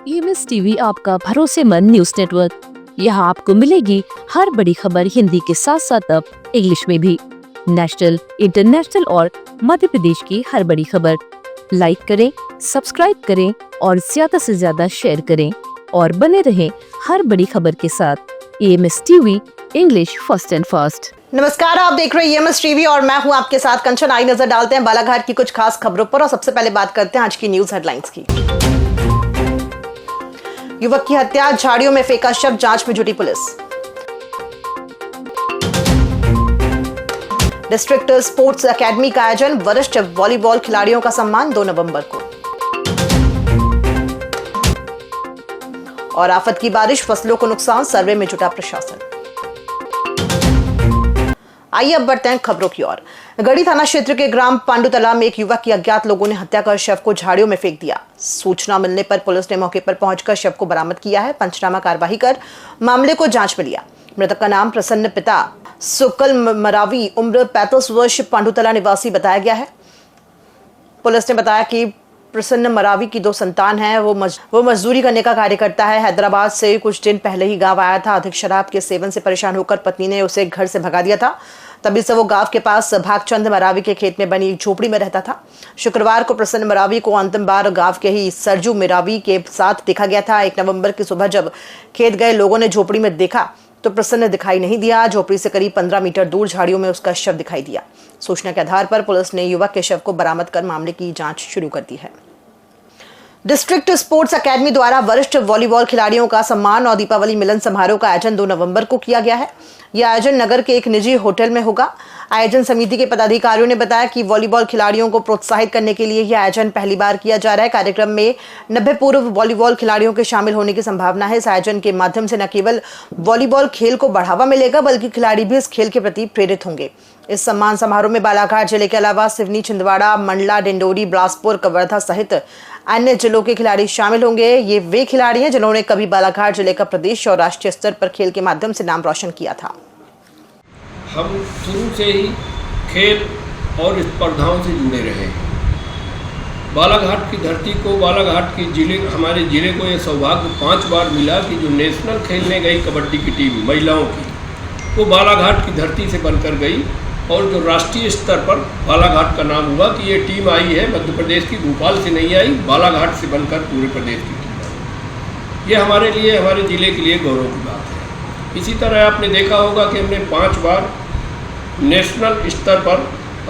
EMS TV आपका भरोसेमंद news network. यहाँ आपको मिलेगी हर बड़ी खबर हिंदी के साथ साथ अब इंग्लिश में भी। नेशनल, इंटरनेशनल और मध्य प्रदेश की हर बड़ी खबर लाइक करें, सब्सक्राइब करें और ज्यादा से ज्यादा शेयर करें और बने रहें हर बड़ी खबर के साथ। EMS TV, English first and fast. नमस्कार, आप देख रहे हैं EMS टीवी और मैं हूं आपके साथ कंचन। आई नजर डालते हैं बालाघाट की कुछ खास खबरों पर और सबसे पहले बात करते हैं आज की न्यूज हेडलाइंस की। युवक की हत्या, झाड़ियों में फेंका शव, जांच में जुटी पुलिस। डिस्ट्रिक्ट स्पोर्ट्स एकेडमी का आयोजन, वरिष्ठ वॉलीबॉल खिलाड़ियों का सम्मान 2 नवंबर को। और आफत की बारिश, फसलों को नुकसान, सर्वे में जुटा प्रशासन। आइए अब बढ़ते हैं खबरों की ओर। गढ़ी थाना क्षेत्र के ग्राम पांडुतला में एक युवक की अज्ञात लोगों ने हत्या कर शव को झाड़ियों में फेंक दिया। सूचना मिलने पर पुलिस ने मौके पर पहुंचकर शव को बरामद किया है। पंचनामा कार्यवाही कर मामले को जांच में लिया। मृतक का नाम प्रसन्न, पिता सुकल मरावी, उम्र 35 वर्ष, पांडुतला निवासी बताया गया है। पुलिस ने बताया कि प्रसन्न मरावी की 2 संतान हैं। वो मजदूरी करने का कार्य करता है। हैदराबाद से कुछ दिन पहले ही गांव आया था। अधिक शराब के सेवन से परेशान होकर पत्नी ने उसे घर से भगा दिया था। तभी से वो गांव के पास भागचंद मरावी के खेत में बनी एक झोपड़ी में रहता था। शुक्रवार को प्रसन्न मरावी को अंतिम बार गांव के ही सरजू मरावी के साथ देखा गया था। 1 नवंबर की सुबह जब खेत गए लोगों ने झोपड़ी में देखा तो प्रसन्न दिखाई नहीं दिया। झोपड़ी से करीब 15 मीटर दूर झाड़ियों में उसका शव दिखाई दिया। सूचना के आधार पर पुलिस ने युवक के शव को बरामद कर मामले की जांच शुरू कर दी है। डिस्ट्रिक्ट स्पोर्ट्स एकेडमी द्वारा वरिष्ठ वॉलीबॉल खिलाड़ियों का सम्मान और दीपावली मिलन समारोह का आयोजन 2 नवंबर को किया गया है। यह आयोजन नगर के एक निजी होटल में होगा। आयोजन समिति के पदाधिकारियों ने बताया कि वॉलीबॉल खिलाड़ियों को प्रोत्साहित करने के लिए यह आयोजन पहली बार किया जा रहा है। कार्यक्रम में 90 पूर्व वॉलीबॉल खिलाड़ियों के शामिल होने की संभावना है। इस आयोजन के माध्यम से न केवल वॉलीबॉल खेल को बढ़ावा मिलेगा बल्कि खिलाड़ी भी इस खेल के प्रति प्रेरित होंगे। इस सम्मान समारोह में बालाघाट जिले के अलावा सिवनी, छिंदवाड़ा, मंडला, डिंडोरी, बिलासपुर, कवर्धा सहित अन्य जिलों के खिलाड़ी शामिल होंगे। ये वे खिलाड़ी हैं जिन्होंने कभी बालाघाट जिले का प्रदेश और राष्ट्रीय स्तर पर खेल के माध्यम से नाम रोशन किया था। हम शुरू से ही खेल और स्पर्धाओं से जुड़े रहे हैं। बालाघाट की धरती को, बालाघाट की हमारे जिले को ये सौभाग्य 5 बार मिला कि जो नेशनल खेलने गई कबड्डी की टीम महिलाओं की, वो बालाघाट की धरती से बनकर गई और जो राष्ट्रीय स्तर पर बालाघाट का नाम हुआ कि ये टीम आई है मध्य प्रदेश की, भोपाल से नहीं आई, बालाघाट से बनकर पूरे प्रदेश की टीम आई। ये हमारे लिए, हमारे ज़िले के लिए गौरव की बात है। इसी तरह आपने देखा होगा कि हमने 5 बार नेशनल स्तर पर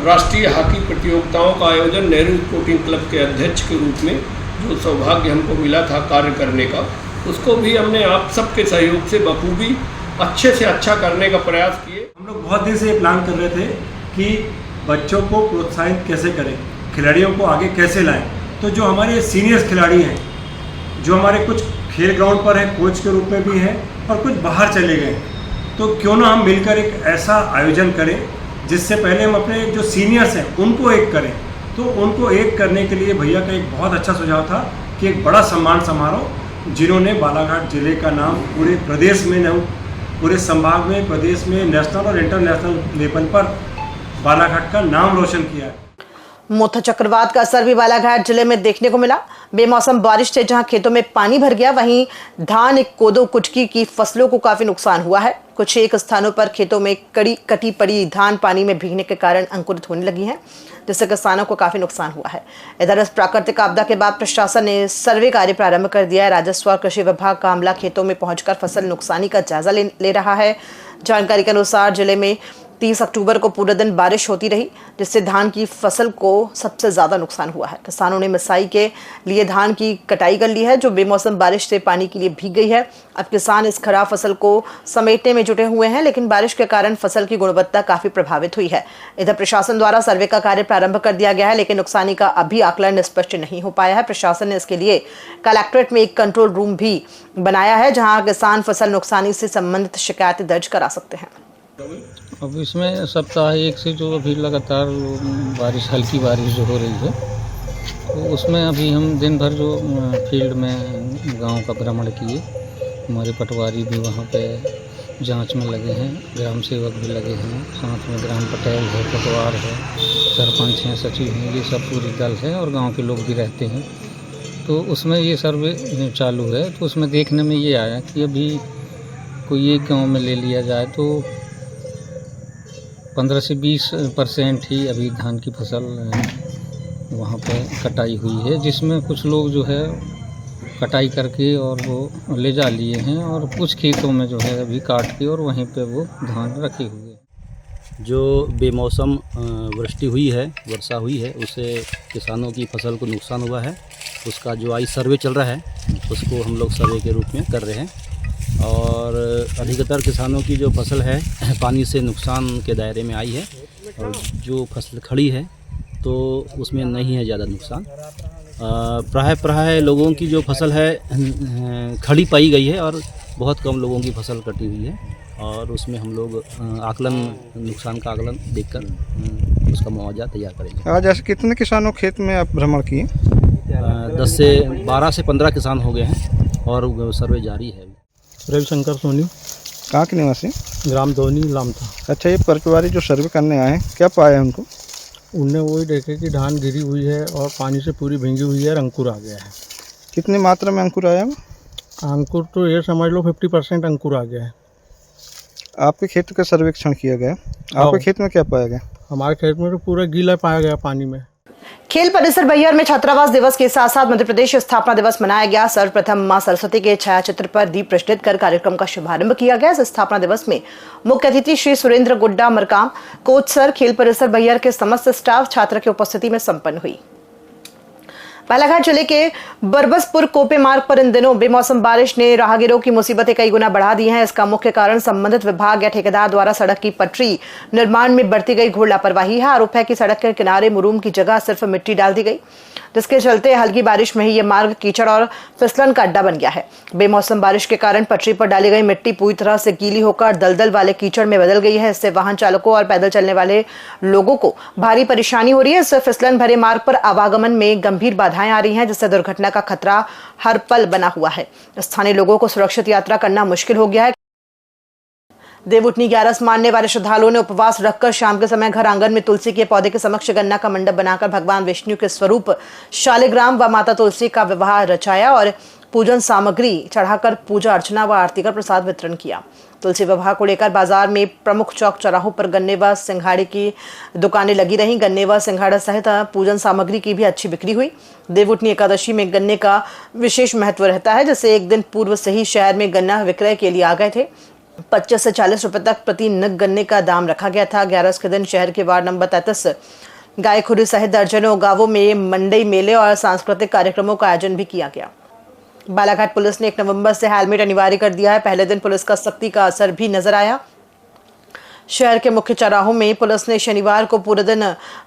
राष्ट्रीय हॉकी प्रतियोगिताओं का आयोजन नेहरू स्पोर्टिंग क्लब के अध्यक्ष के रूप में जो सौभाग्य हमको मिला था कार्य करने का, उसको भी हमने आप सबके सहयोग से बखूबी अच्छे से अच्छा करने का प्रयास किए। हम लोग बहुत दिन से ये प्लान कर रहे थे कि बच्चों को प्रोत्साहित कैसे करें, खिलाड़ियों को आगे कैसे लाएं। तो जो हमारे सीनियर्स खिलाड़ी हैं, जो हमारे कुछ खेल ग्राउंड पर हैं, कोच के रूप में भी हैं और कुछ बाहर चले गए, तो क्यों ना हम मिलकर एक ऐसा आयोजन करें जिससे पहले हम अपने जो सीनियर्स हैं उनको एक करें। तो उनको एक करने के लिए भैया का एक बहुत अच्छा सुझाव था कि एक बड़ा सम्मान समारोह, जिन्होंने बालाघाट जिले का नाम पूरे प्रदेश में न पूरे संभाग में, प्रदेश में नेशनल और इंटरनेशनल लेवल पर बालाघाट का नाम रोशन किया है। मोथा चक्रवात का असर भी बालाघाट जिले में देखने को मिला। बेमौसम बारिश से जहां खेतों में पानी भर गया, वहीं धान, कोदो, कुटकी की फसलों को काफी नुकसान हुआ है। कुछ एक स्थानों पर खेतों में कटी पड़ी धान पानी में भीगने के कारण अंकुरित होने लगी हैं, जिससे किसानों को काफी नुकसान हुआ है। इधर इस प्राकृतिक आपदा के बाद प्रशासन ने सर्वे कार्य प्रारंभ कर दिया है। राजस्व और कृषि विभाग का अमला खेतों में पहुंचकर फसल नुकसानी का जायजा ले रहा है। जानकारी के अनुसार जिले में 30 अक्टूबर को पूरे दिन बारिश होती रही, जिससे धान की फसल को सबसे ज्यादा नुकसान हुआ है। किसानों ने मिसाई के लिए धान की कटाई कर ली है, जो बेमौसम बारिश से पानी के लिए भीग गई है। अब किसान इस खराब फसल को समेटने में जुटे हुए हैं, लेकिन बारिश के कारण फसल की गुणवत्ता काफी प्रभावित हुई है। इधर प्रशासन द्वारा सर्वे का कार्य प्रारंभ कर दिया गया है, लेकिन नुकसानी का अभी आकलन स्पष्ट नहीं हो पाया है। प्रशासन ने इसके लिए कलेक्ट्रेट में एक कंट्रोल रूम भी बनाया है, जहाँ किसान फसल नुकसानी से संबंधित शिकायतें दर्ज करा सकते हैं। अब इसमें सप्ताह 1 से जो अभी लगातार बारिश, हल्की बारिश जो हो रही है, तो उसमें अभी हम दिन भर जो फील्ड में गांव का भ्रमण किए। हमारे पटवारी भी वहां पे जांच में लगे हैं, ग्राम सेवक भी लगे हैं, साथ में ग्राम पटेल है, पटवार है, सरपंच हैं, सचिव हैं, ये सब पूरी दल है और गांव के लोग भी रहते हैं। तो उसमें ये सर्वे चालू है। तो उसमें देखने में ये आया कि अभी कोई एक गांव में ले लिया जाए तो 15 से 20% ही अभी धान की फसल वहाँ पे कटाई हुई है, जिसमें कुछ लोग जो है कटाई करके और वो ले जा लिए हैं और कुछ खेतों में जो है अभी काट के और वहीं पे वो धान रखे हुए हैं। जो बेमौसम वृष्टि हुई है, वर्षा हुई है, उससे किसानों की फसल को नुकसान हुआ है। उसका जो आई सर्वे चल रहा है उसको हम लोग सर्वे के रूप में कर रहे हैं और अधिकतर किसानों की जो फसल है पानी से नुकसान के दायरे में आई है और जो फसल खड़ी है तो उसमें नहीं है ज़्यादा नुकसान। प्राय लोगों की जो फसल है खड़ी पाई गई है और बहुत कम लोगों की फसल कटी हुई है और उसमें हम लोग नुकसान का आकलन देखकर उसका मुआवजा तैयार करेंगे। आज ऐसे कितने किसानों खेत में आप भ्रमण किए? 12 से 15 किसान हो गए हैं और सर्वे जारी है। रविशंकर सोनी, कहाँ के निवासी? ग्राम धोनी लामता। अच्छा, ये परिवारी जो सर्वे करने आए हैं क्या पाया उनको? उनने वही देखे कि धान गिरी हुई है और पानी से पूरी भींगी हुई है और अंकुर आ गया है। कितनी मात्रा में अंकुर आया? अंकुर तो ये समझ लो 50% अंकुर आ गया है। आपके खेत का सर्वेक्षण किया गया, आपके खेत में क्या पाया गया? हमारे खेत में तो पूरा गीला पाया गया पानी में। खेल परिसर बैहर में छात्रावास दिवस के साथ साथ मध्य प्रदेश स्थापना दिवस मनाया गया। सर्वप्रथम मां सरस्वती के छायाचित्र पर दीप प्रज्वलित कर कार्यक्रम का शुभारंभ किया गया। इस स्थापना दिवस में मुख्य अतिथि श्री सुरेंद्र गुड्डा मरकाम, कोच सर, खेल परिसर बैहर के समस्त स्टाफ छात्र की उपस्थिति में संपन्न हुई। बालाघाट जिले के बरबसपुर कोपे मार्ग पर इन दिनों बेमौसम बारिश ने राहगीरों की मुसीबतें कई गुना बढ़ा दी हैं। इसका मुख्य कारण संबंधित विभाग या ठेकेदार द्वारा सड़क की पटरी निर्माण में बरती गई घोर लापरवाही है। आरोप है कि सड़क के किनारे मुरूम की जगह सिर्फ मिट्टी डाल दी गई, जिसके चलते हल्की बारिश में ही ये मार्ग कीचड़ और फिसलन का अड्डा बन गया है। बेमौसम बारिश के कारण पटरी पर डाली गई मिट्टी पूरी तरह से गीली होकर दलदल वाले कीचड़ में बदल गई है। इससे वाहन चालकों और पैदल चलने वाले लोगों को भारी परेशानी हो रही है। इससे फिसलन भरे मार्ग पर आवागमन में गंभीर बाधाएं आ रही हैं, जिससे दुर्घटना का खतरा हर पल बना हुआ है। स्थानीय लोगों को सुरक्षित यात्रा करना मुश्किल हो गया है। देवउठनी 11 मानने वाले श्रद्धालुओं ने उपवास रखकर शाम के समय घर आंगन में तुलसी के पौधे के समक्ष गन्ना का मंडप बनाकर भगवान विष्णु के स्वरूप शालिग्राम व माता तुलसी का विवाह रचाया और पूजन सामग्री चढ़ाकर पूजा अर्चना व आरती कर प्रसाद वितरण किया। तुलसी विवाह को लेकर बाजार में प्रमुख चौक चौराहों पर गन्ने व सिंघाड़े की दुकानें लगी रहीं। गन्ने व सिंघाड़ा सहित पूजन सामग्री की भी अच्छी बिक्री हुई। देवउठनी एकादशी में गन्ने का विशेष महत्व रहता है, जिससे एक दिन पूर्व से ही शहर में गन्ना विक्रय के लिए आ गए थे। 25 से 40 रुपए तक प्रति नग गन्ने का दाम रखा गया था। 11 के दिन शहर के वार्ड नंबर 33 गायखुरी सहित दर्जनों गांवों में मंडई मेले और सांस्कृतिक कार्यक्रमों का आयोजन भी किया गया। बालाघाट पुलिस ने 1 नवंबर से हेलमेट अनिवार्य कर दिया है। पहले दिन पुलिस का सख्ती का असर भी नजर आया। शहर के मुख्य चौराहों में पुलिस ने शनिवार को पूरे दिन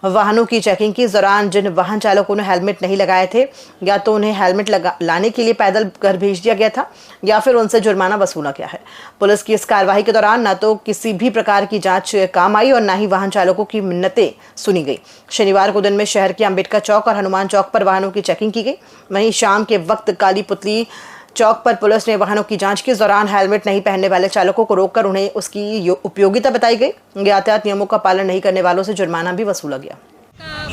वाहनों की चेकिंग की। इस दौरान जिन वाहन चालकों ने हेलमेट नहीं लगाए थे, या तो उन्हें हेलमेट लाने के लिए पैदल घर भेज दिया गया था या फिर उनसे जुर्माना वसूला गया है। पुलिस की इस कार्रवाई के दौरान न तो किसी भी प्रकार की जांच काम आई और न ही वाहन चालकों की मिन्नतें सुनी गई। शनिवार को दिन में शहर के अंबेडकर चौक और हनुमान चौक पर वाहनों की चेकिंग की गई। वहीं शाम के वक्त काली पुतली चौक पर पुलिस ने वाहनों की जांच की। इस दौरान हेलमेट नहीं पहनने वाले चालकों को रोककर उन्हें उसकी उपयोगिता बताई गई। यातायात नियमों का पालन नहीं करने वालों से जुर्माना भी वसूला गया।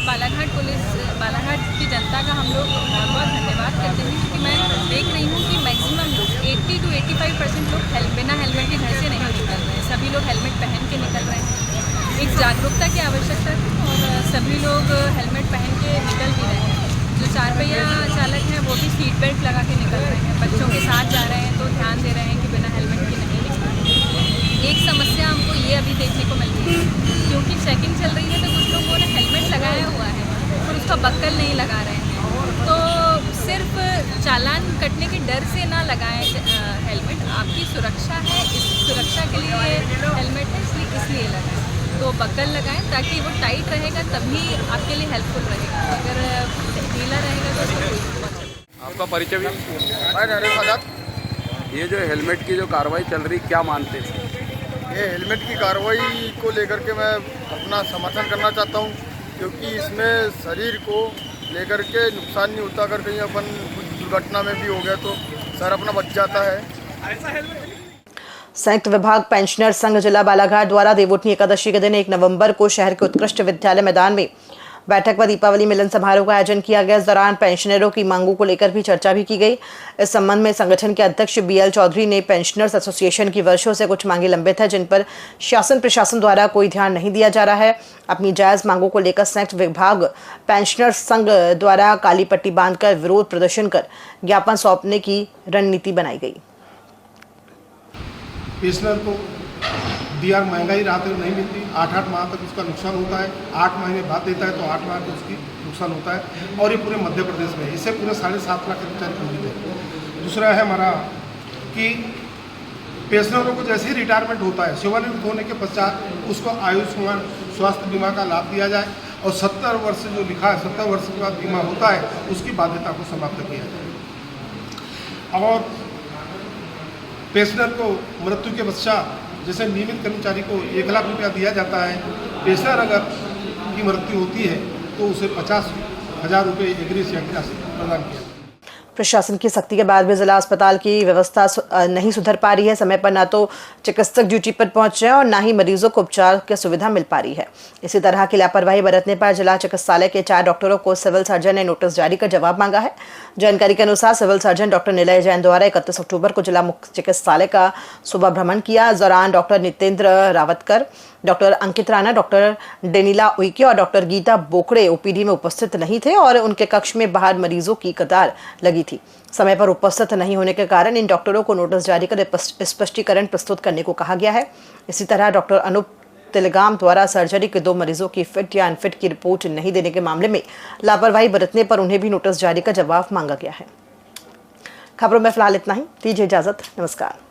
बालाघाट पुलिस, बालाघाट की जनता का हम लोग बहुत धन्यवाद करते हैं, क्योंकि मैं देख रही हूँ कि मैक्सिमम लोग 80 से 85% लोग बिना हेलमेट के घर से नहीं निकल रहे हैं। सभी लोग हेलमेट पहन के निकल रहे हैं। एक जागरूकता की आवश्यकता है और सभी लोग हेलमेट पहन के निकल भी रहे हैं। जो 4 पहिया चालक हैं वो भी सीट बेल्ट लगा के निकल रहे हैं। बच्चों के साथ जा रहे हैं तो ध्यान दे रहे हैं कि बिना हेलमेट के नहीं निकलें। एक समस्या हमको ये अभी देखने को मिल रही है, क्योंकि चेकिंग चल रही है तो कुछ लोगों ने हेलमेट लगाया हुआ है और उसका बक्कल नहीं लगा रहे हैं। तो सिर्फ चालान कटने के डर से ना लगाएं हेलमेट। आपकी सुरक्षा है, इस सुरक्षा के लिए हेलमेट है, इसलिए लगाएं। तो बक्कल लगाएं ताकि वो टाइट रहेगा, तभी आपके लिए हेल्पफुल रहेगा। अगर ढीला रहेगा तो उसको कोई पहुंचे। आपका परिचय भी? ये जो हेलमेट की जो कार्रवाई चल रही, क्या मानते हैं? ये हेलमेट की कार्रवाई को लेकर के मैं अपना समर्थन करना चाहता हूँ, क्योंकि इसमें शरीर को लेकर के नुकसान नहीं होता। अगर कहीं अपन कुछ दुर्घटना में भी हो गया तो सर अपना बच जाता है। संयुक्त विभाग पेंशनर संघ जिला बालाघाट द्वारा देवउठनी एकादशी के दिन 1 नवंबर को शहर के उत्कृष्ट विद्यालय मैदान में बैठक में दीपावली मिलन समारोह का आयोजन किया गया। इस दौरान पेंशनरों की मांगों को लेकर भी चर्चा भी की गई। इस संबंध में संगठन के अध्यक्ष BL चौधरी ने पेंशनर्स एसोसिएशन की वर्षों से कुछ मांगे लंबित है, जिन पर शासन प्रशासन द्वारा कोई ध्यान नहीं दिया जा रहा है। अपनी जायज मांगों को लेकर संयुक्त विभाग पेंशनर्स संघ द्वारा काली पट्टी बांधकर विरोध प्रदर्शन कर ज्ञापन सौंपने की रणनीति बनाई गई। पेंशनर को DR महंगाई राहत नहीं मिलती, 8-8 माह तक उसका नुकसान होता है। 8 महीने बाद देता है तो 8 माह तक उसकी नुकसान होता है, और ये पूरे मध्य प्रदेश में इससे पूरे 7.5 लाख कर्मचारी पीड़ित है। दूसरा है हमारा कि पेंशनरों को जैसे ही रिटायरमेंट होता है, सेवानिवृत्त होने के पश्चात उसको आयुष्मान स्वास्थ्य बीमा का लाभ दिया जाए, और 70 वर्ष जो लिखा है 70 वर्ष के बाद बीमा होता है उसकी बाध्यता को समाप्त किया जाए। और पेंशनर को मृत्यु के पश्चात जैसे नियमित कर्मचारी को 1 लाख रुपया दिया जाता है, पेंशनर अगर की मृत्यु होती है तो उसे 50,000 रुपये एग्रीस या राशि प्रदान किया। प्रशासन की सख्ती के बाद भी जिला अस्पताल की व्यवस्था नहीं सुधर पा रही है। समय पर ना तो चिकित्सक ड्यूटी पर पहुंच रहे हैं और ना ही मरीजों को उपचार की सुविधा मिल पा रही है। इसी तरह की लापरवाही बरतने पर जिला चिकित्सालय के 4 डॉक्टरों को सिविल सर्जन ने नोटिस जारी कर जवाब मांगा है। जानकारी के अनुसार सिविल सर्जन डॉक्टर निलय जैन द्वारा 31 अक्टूबर को जिला मुख्य चिकित्सालय का सुबह भ्रमण किया। इस दौरान डॉक्टर नितेंद्र रावतकर, डॉक्टर अंकित राणा, डॉक्टर डेनिला उइके और डॉक्टर गीता बोकड़े OPD में उपस्थित नहीं थे और उनके कक्ष में बाहर मरीजों की कतार लगी थी। समय पर उपस्थित नहीं होने के कारण इन डॉक्टरों को नोटिस जारी कर स्पष्टीकरण प्रस्तुत करने को कहा गया है। इसी तरह डॉक्टर अनूप तिलगाम द्वारा सर्जरी के 2 मरीजों की फिट या अनफिट की रिपोर्ट नहीं देने के मामले में लापरवाही बरतने पर उन्हें भी नोटिस जारी कर जवाब मांगा गया है। खबरों में फिलहाल इतना ही। दीजिए इजाजत। नमस्कार।